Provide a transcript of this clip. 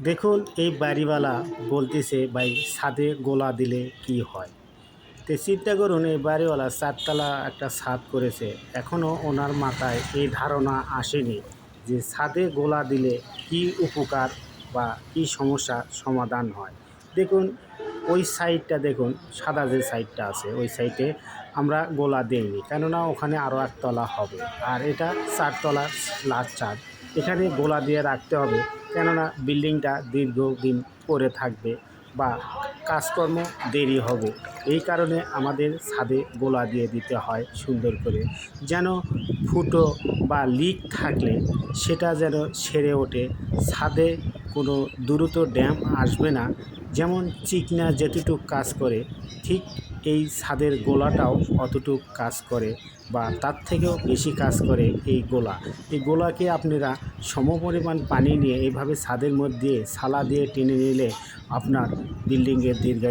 দেখুন এই বাড়িওয়ালা বলতেছে ভাই ছাদে গোলা দিলে কি হয়। তো চিন্তা করুন এই বাড়িওয়ালা চারতলা একটা ছাদ করেছে, এখনও ওনার মাথায় এই ধারণা আসেনি যে ছাদে গোলা দিলে কি উপকার বা কি সমস্যা সমাধান হয়। দেখুন ওই সাইডটা দেখুন, সাদা যে সাইডটা আছে ওই সাইডে আমরা গোলা দিইনি, কেননা ওখানে আরও একতলা হবে আর এটা চারতলা লাস্ট ছাদ, এখানে গোলা দিয়ে রাখতে হবে কেননা বিল্ডিংটা দীর্ঘদিন পড়ে থাকবে বা কাজকর্ম দেরি হবে। এই কারণে আমাদের ছাদে গোলা দিয়ে দিতে হয় সুন্দর করে, যেন ফুটো বা লিক থাকলে সেটা যেন সেরে ওঠে। ছাদে কোনো দ্রুত ড্যাম্প আসবে না, যেমন চিকনা যেতটুক কাজ করে ঠিক এই ছাদের গোলাটাও অতটুক কাজ করে বা তার থেকেও বেশি কাজ করে এই গোলা। এই গোলাকে আপনারা সমপরিমাণ পানি নিয়ে এইভাবে ছাদের মধ্যে সালা দিয়ে টেনে নিলে আপনার বিল্ডিংয়ের দীর্ঘায়ু